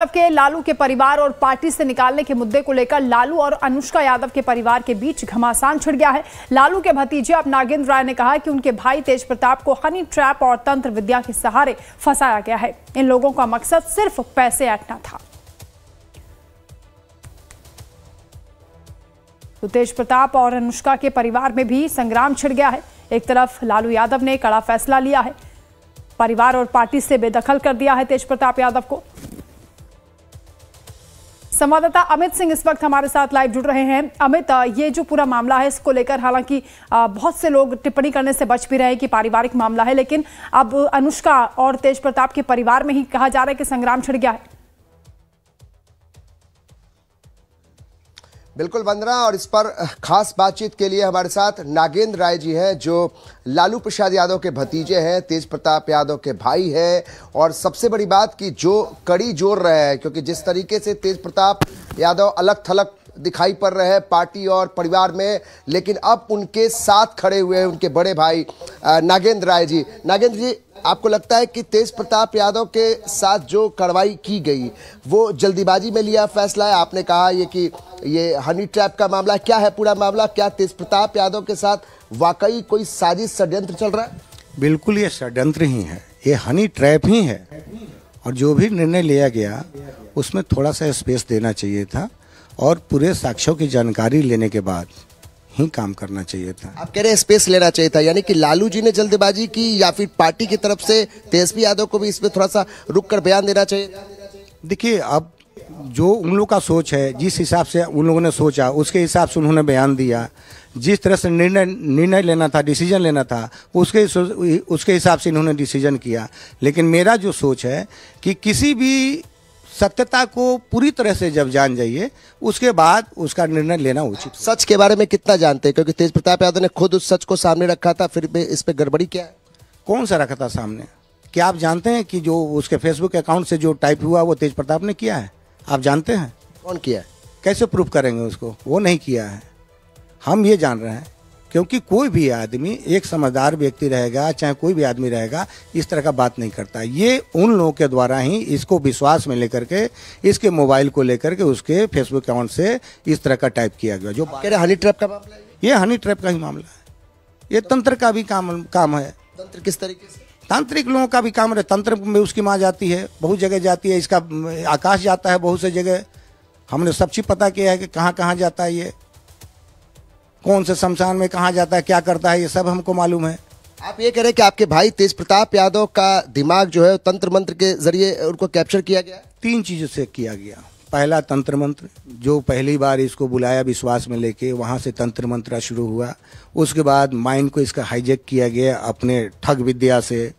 के लालू के परिवार और पार्टी से निकालने के मुद्दे को लेकर लालू और अनुष्का यादव के परिवार के बीच घमासान छिड़ गया है। लालू के भतीजे अब नागेंद्र राय ने कहा कि उनके भाई तेज प्रताप को हनी ट्रैप और तंत्र विद्या के सहारे फंसाया गया है। इन लोगों का मकसद सिर्फ पैसे ऐंठना था। तो तेज प्रताप और अनुष्का के परिवार में भी संग्राम छिड़ गया है। एक तरफ लालू यादव ने कड़ा फैसला लिया है, परिवार और पार्टी से बेदखल कर दिया है तेज प्रताप यादव को। संवाददाता अमित सिंह इस वक्त हमारे साथ लाइव जुड़ रहे हैं। अमित, ये जो पूरा मामला है इसको लेकर हालांकि बहुत से लोग टिप्पणी करने से बच भी रहे हैं कि पारिवारिक मामला है, लेकिन अब अनुष्का और तेज प्रताप के परिवार में ही कहा जा रहा है कि संग्राम छिड़ गया है। बिल्कुल वंदना, और इस पर खास बातचीत के लिए हमारे साथ नागेंद्र राय जी हैं, जो लालू प्रसाद यादव के भतीजे हैं, तेज प्रताप यादव के भाई हैं। और सबसे बड़ी बात कि जो कड़ी जोड़ रहे हैं, क्योंकि जिस तरीके से तेज प्रताप यादव अलग थलग दिखाई पड़ रहे हैं पार्टी और परिवार में, लेकिन अब उनके साथ खड़े हुए हैं उनके बड़े भाई नागेंद्र राय जी। नागेंद्र जी, आपको लगता है कि तेज प्रताप यादव के साथ जो कार्रवाई की गई वो जल्दीबाजी में लिया फैसला है? आपने कहा ये हनी ट्रैप का मामला, क्या है पूरा मामला? क्या तेज प्रताप यादव के साथ वाकई कोई साजिश षड्यंत्र चल रहा है? बिल्कुल, ये षड्यंत्र ही है, ये हनी ट्रैप ही है। और जो भी निर्णय लिया गया उसमें थोड़ा सा स्पेस देना चाहिए था और पूरे साक्ष्यों की जानकारी लेने के बाद ही काम करना चाहिए था। आप कह रहे हैं स्पेस लेना चाहिए था, यानी कि लालू जी ने जल्दबाजी की या फिर पार्टी की तरफ से तेजस्वी यादव को भी इसमें थोड़ा सा रुक कर बयान देना चाहिए? देखिए, अब जो उन लोगों का सोच है, जिस हिसाब से उन लोगों ने सोचा उसके हिसाब से उन्होंने बयान दिया। जिस तरह से निर्णय लेना था, डिसीजन लेना था, उसके हिसाब से इन्होंने डिसीजन किया। लेकिन मेरा जो सोच है कि किसी भी सत्यता को पूरी तरह से जब जान जाइए उसके बाद उसका निर्णय लेना उचित। सच के बारे में कितना जानते हैं? क्योंकि तेज प्रताप यादव ने खुद उस सच को सामने रखा था, फिर भी इस पे गड़बड़ी क्या है? कौन सा रखा था सामने? क्या आप जानते हैं कि जो उसके फेसबुक अकाउंट से जो टाइप हुआ वो तेज प्रताप ने किया है? आप जानते हैं? कौन किया है? कैसे प्रूफ करेंगे उसको? वो नहीं किया है, हम ये जान रहे हैं। क्योंकि कोई भी आदमी, एक समझदार व्यक्ति रहेगा, चाहे कोई भी आदमी रहेगा, इस तरह का बात नहीं करता। ये उन लोगों के द्वारा ही इसको विश्वास में लेकर के, इसके मोबाइल को लेकर के उसके फेसबुक अकाउंट से इस तरह का टाइप किया गया। जो कह रहे हनी ट्रैप का मामला है, ये हनी ट्रैप का ही मामला है। ये तंत्र का भी काम है। तंत्र किस तरीके से? तांत्रिक लोगों का भी काम है। तंत्र में उसकी माँ जाती है, बहुत जगह जाती है, इसका आकाश जाता है बहुत से जगह। हमने सब चीज पता किया है कि कहाँ कहाँ जाता है, ये कौन से शमशान में कहाँ जाता है, क्या करता है, ये सब हमको मालूम है। आप ये कह रहे हैं कि आपके भाई तेज प्रताप यादव का दिमाग जो है तंत्र मंत्र के जरिए उनको कैप्चर किया गया? 3 चीजों से किया गया। पहला तंत्र मंत्र, जो पहली बार इसको बुलाया विश्वास में लेके, वहाँ से तंत्र मंत्र शुरू हुआ। उसके बाद माइंड को इसका हाईजैक किया गया अपने ठग विद्या से,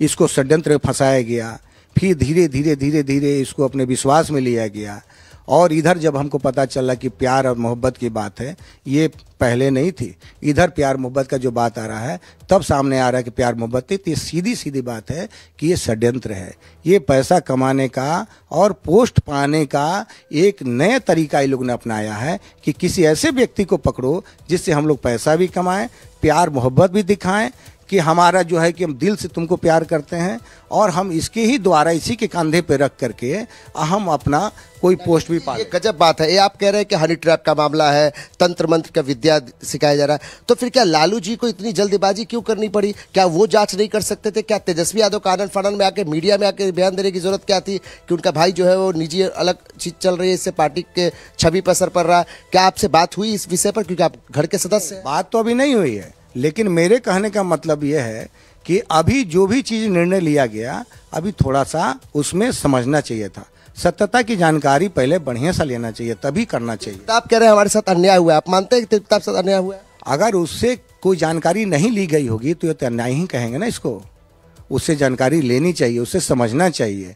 इसको षड्यंत्र में फंसाया गया। फिर धीरे धीरे धीरे धीरे इसको अपने विश्वास में लिया गया। और इधर जब हमको पता चला कि प्यार और मोहब्बत की बात है, ये पहले नहीं थी, इधर प्यार मोहब्बत का जो बात आ रहा है तब सामने आ रहा है कि प्यार मोहब्बत थी। तो ये सीधी सीधी बात है कि ये षड्यंत्र है। ये पैसा कमाने का और पोस्ट पाने का एक नया तरीका ये लोग ने अपनाया है कि किसी ऐसे व्यक्ति को पकड़ो जिससे हम लोग पैसा भी कमाएं, प्यार मोहब्बत भी दिखाएं कि हमारा जो है कि हम दिल से तुमको प्यार करते हैं, और हम इसके ही द्वारा, इसी के कंधे पे रख करके हम अपना कोई पोस्ट भी पाए। ये गजब बात है। ये आप कह रहे हैं कि हनी ट्रैप का मामला है, तंत्र मंत्र का विद्या सिखाया जा रहा है, तो फिर क्या लालू जी को इतनी जल्दबाजी क्यों करनी पड़ी? क्या वो जांच नहीं कर सकते थे? क्या तेजस्वी यादव का आनंद फानन में आके मीडिया में आके बयान देने की जरूरत क्या थी कि उनका भाई जो है वो निजी अलग चीज चल रही है, इससे पार्टी के छवि पर असर पड़ रहा है? क्या आपसे बात हुई इस विषय पर, क्योंकि आप घर के सदस्य हैं? बात तो अभी नहीं हुई है, लेकिन मेरे कहने का मतलब यह है कि अभी जो भी चीज निर्णय लिया गया, अभी थोड़ा सा उसमें समझना चाहिए था। सत्यता की जानकारी पहले बढ़िया सा लेना चाहिए, तभी करना चाहिए। तो आप कह रहे हैं हमारे साथ अन्याय हुआ है, आप मानते हैं कि तेज साथ अन्याय हुआ है? अगर उससे कोई जानकारी नहीं ली गई होगी तो ये तो अन्याय ही कहेंगे ना इसको। उससे जानकारी लेनी चाहिए, उससे समझना चाहिए।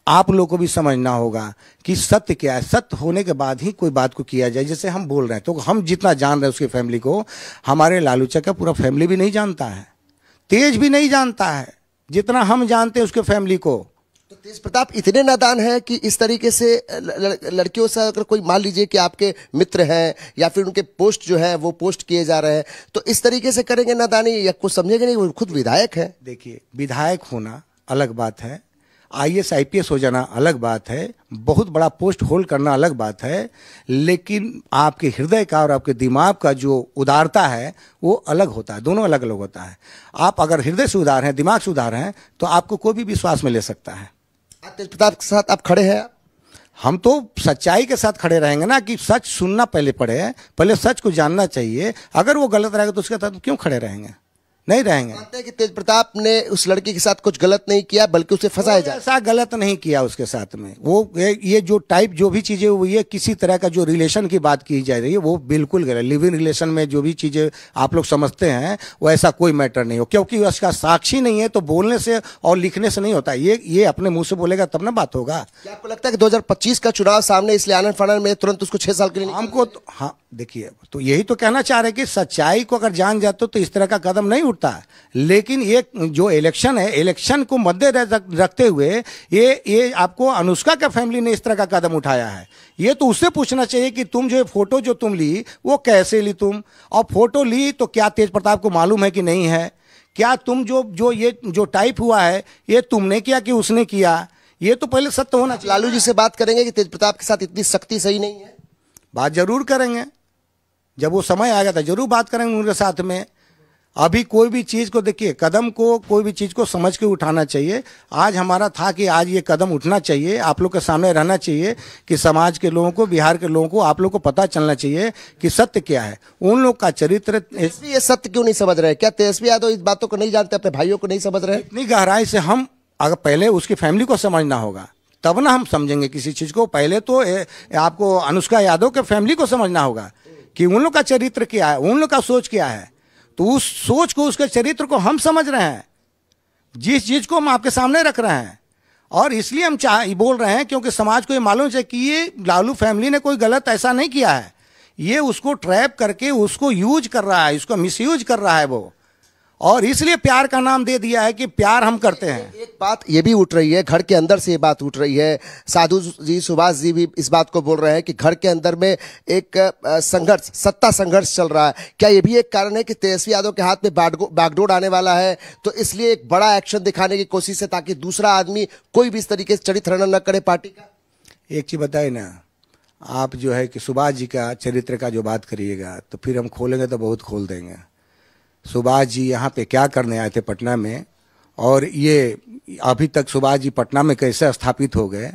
आप लोग को भी समझना होगा कि सत्य क्या है। सत्य होने के बाद ही कोई बात को किया जाए। जैसे हम बोल रहे हैं, तो हम जितना जान रहे हैं उसकी फैमिली को, हमारे लालू चाचा का पूरा फैमिली भी नहीं जानता है, तेज भी नहीं जानता है जितना हम जानते हैं उसके फैमिली को। तो तेज प्रताप इतने नादान हैं कि इस तरीके से लड़कियों से, अगर कोई मान लीजिए कि आपके मित्र हैं या फिर उनके पोस्ट जो है वो पोस्ट किए जा रहे हैं, तो इस तरीके से करेंगे नादानी, या कुछ समझेंगे नहीं? वो खुद विधायक है। देखिए, विधायक होना अलग बात है, IAS IPS हो जाना अलग बात है, बहुत बड़ा पोस्ट होल्ड करना अलग बात है, लेकिन आपके हृदय का और आपके दिमाग का जो उदारता है वो अलग होता है, दोनों अलग अलग होता है। आप अगर हृदय से उदार हैं, दिमाग से उदार हैं, तो आपको कोई भी विश्वास में ले सकता है। तेज प्रताप के साथ आप खड़े हैं? हम तो सच्चाई के साथ खड़े रहेंगे ना, कि सच सुनना पहले पड़े, पहले सच को जानना चाहिए। अगर वो गलत रहेगा तो उसके साथ क्यों खड़े रहेंगे? नहीं रहेंगे। मानते हैं कि तेज प्रताप ने उस लड़की के साथ कुछ गलत नहीं किया, बल्कि उसे फंसाया जाए। ऐसा गलत नहीं किया उसके साथ में। वो ये जो टाइप जो भी चीजें हुई है, किसी तरह का जो रिलेशन की बात की जा रही है वो बिल्कुल गलत। लिव इन रिलेशन में जो भी चीजें आप लोग समझते हैं वो ऐसा कोई मैटर नहीं हो, क्योंकि उसका साक्षी नहीं है, तो बोलने से और लिखने से नहीं होता। ये अपने मुंह से बोलेगा तब ना बात होगा। क्या आपको लगता है कि 2025 का चुनाव सामने, इसलिए आनंद फानंद में तुरंत उसको 6 साल के लिए हमको हाँ देखिए, तो यही तो कहना चाह रहे कि सच्चाई को अगर जान जाते तो इस तरह का कदम नहीं उठता है। लेकिन ये जो इलेक्शन है, इलेक्शन को मद्देनजर रखते हुए ये आपको अनुष्का का फैमिली ने इस तरह का कदम उठाया है। ये तो उससे पूछना चाहिए कि तुम जो फोटो जो तुम ली वो कैसे ली तुम, और फोटो ली तो क्या तेज प्रताप को मालूम है कि नहीं है? क्या तुम जो टाइप हुआ है ये तुमने किया कि उसने किया? ये तो पहले सत्य होना चाहिए। लालू जी से बात करेंगे कि तेज प्रताप के साथ इतनी सख्ती सही नहीं है? बात जरूर करेंगे, जब वो समय आएगा तो जरूर बात करेंगे उनके साथ में। अभी कोई भी चीज़ को देखिए, कदम को कोई भी चीज़ को समझ के उठाना चाहिए। आज हमारा था कि आज ये कदम उठना चाहिए, आप लोग के सामने रहना चाहिए कि समाज के लोगों को, बिहार के लोगों को, आप लोग को पता चलना चाहिए कि सत्य क्या है, उन लोग का चरित्र। ये सत्य क्यों नहीं समझ रहे? क्या तेजस्वी यादव इस बातों को नहीं जानते, अपने भाइयों को नहीं समझ रहे? इतनी गहराई से हम अगर पहले उसकी फैमिली को समझना होगा तब ना हम समझेंगे किसी चीज़ को। पहले तो आपको अनुष्का यादव के फैमिली को समझना होगा कि उन लोग का चरित्र क्या है, उन लोग का सोच क्या है। तो उस सोच को, उसके चरित्र को हम समझ रहे हैं, जिस चीज़ को हम आपके सामने रख रहे हैं। और इसलिए हम बोल रहे हैं क्योंकि समाज को ये मालूम है कि ये लालू फैमिली ने कोई गलत ऐसा नहीं किया है। ये उसको ट्रैप करके उसको यूज कर रहा है, उसको मिसयूज कर रहा है वो, और इसलिए प्यार का नाम दे दिया है कि प्यार हम करते हैं। एक बात ये भी उठ रही है, घर के अंदर से ये बात उठ रही है, साधु जी, सुभाष जी भी इस बात को बोल रहे हैं कि घर के अंदर में एक संघर्ष, सत्ता संघर्ष चल रहा है। क्या ये भी एक कारण है कि तेजस्वी यादव के हाथ में बागडोर आने वाला है, तो इसलिए एक बड़ा एक्शन दिखाने की कोशिश है ताकि दूसरा आदमी कोई भी इस तरीके से चरित्र हनन न करे पार्टी का? एक चीज बताइए ना, आप जो है कि सुभाष जी का चरित्र का जो बात करिएगा तो फिर हम खोलेंगे तो बहुत खोल देंगे। सुभाष जी यहाँ पे क्या करने आए थे पटना में, और ये अभी तक सुभाष जी पटना में कैसे स्थापित हो गए,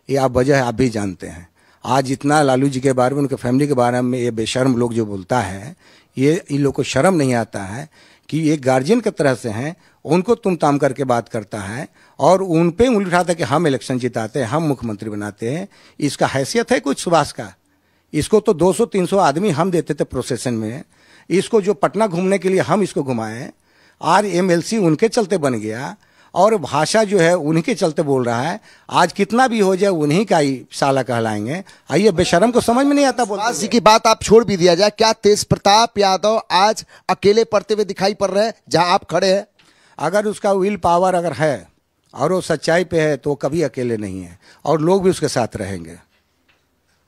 ये आप वजह आप भी जानते हैं। आज इतना लालू जी के बारे में, उनके फैमिली के बारे में ये बेशर्म लोग जो बोलता है, ये इन लोग को शर्म नहीं आता है कि एक गार्जियन की तरह से हैं, उनको तुम ताम करके बात करता है और उन पे उंगली उठाता है कि हम इलेक्शन जिताते हैं, हम मुख्यमंत्री बनाते हैं। इसका हैसियत है कुछ सुभाष का? इसको तो 200-300 आदमी हम देते थे प्रोसेशन में, इसको जो पटना घूमने के लिए हम इसको घुमाएं, RMLC उनके चलते बन गया, और भाषा जो है उन्हीं के चलते बोल रहा है। आज कितना भी हो जाए उन्हीं का ही साला कहलाएंगे। आइए, बेशरम को समझ में नहीं आता। सुभाष जी की बात आप छोड़ भी दिया जाए, क्या तेज प्रताप यादव आज अकेले पड़ते हुए दिखाई पड़ रहे हैं जहां आप खड़े हैं? अगर उसका विल पावर अगर है और वो सच्चाई पे है तो कभी अकेले नहीं है, और लोग भी उसके साथ रहेंगे।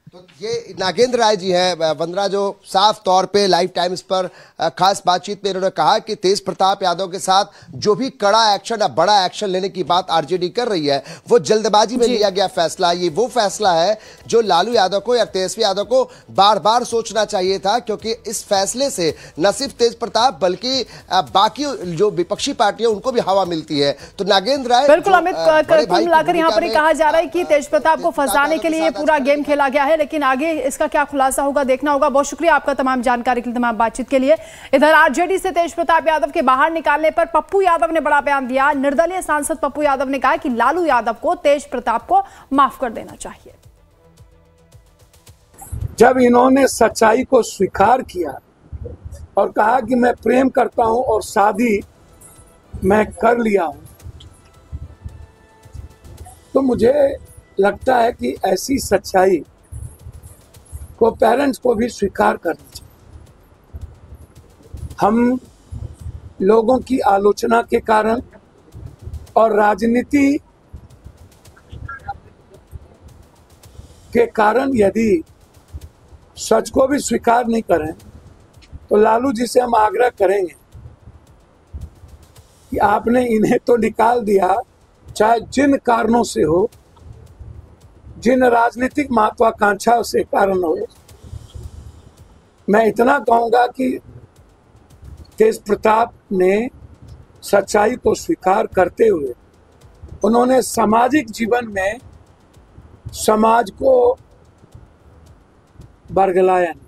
तो ये नागेंद्र राय जी हैं वंदना, जो साफ तौर पे लाइव टाइम्स पर खास बातचीत में इन्होंने कहा कि तेज प्रताप यादव के साथ जो भी कड़ा एक्शन या बड़ा एक्शन लेने की बात आरजेडी कर रही है, वो जल्दबाजी में लिया गया फैसला। ये वो फैसला है जो लालू यादव को या तेजस्वी यादव को बार बार सोचना चाहिए था, क्योंकि इस फैसले से न सिर्फ तेज प्रताप बल्कि बाकी जो विपक्षी पार्टियां उनको भी हवा मिलती है। तो नागेंद्र राय, बिल्कुल अमित, कुल मिलाकर यहाँ पर कहा जा रहा है कि तेज प्रताप को फंसाने के लिए पूरा गेम खेला गया है, लेकिन आगे इसका क्या खुलासा होगा देखना होगा। बहुत शुक्रिया आपका तमाम जानकारी के लिए, तमाम बातचीत के लिए। इधर आरजेडी से तेज प्रताप यादव के बाहर निकालने पर पप्पू यादव ने बड़ा बयान दिया। निर्दलीय सांसद पप्पू यादव ने कहा कि लालू यादव को तेज प्रताप को माफ कर देना चाहिए। जब इन्होंने सच्चाई को स्वीकार किया और कहा कि मैं प्रेम करता हूं और शादी मैं कर लिया हूं, तो मुझे लगता है कि ऐसी सच्चाई को पेरेंट्स को भी स्वीकार करनी चाहिए। हम लोगों की आलोचना के कारण और राजनीति के कारण यदि सच को भी स्वीकार नहीं करें, तो लालू जी से हम आग्रह करेंगे कि आपने इन्हें तो निकाल दिया, चाहे जिन कारणों से हो, जिन राजनीतिक महत्वाकांक्षा से कारण हो, मैं इतना कहूंगा कि तेज प्रताप ने सच्चाई को स्वीकार करते हुए उन्होंने सामाजिक जीवन में समाज को बरगलाया नहीं।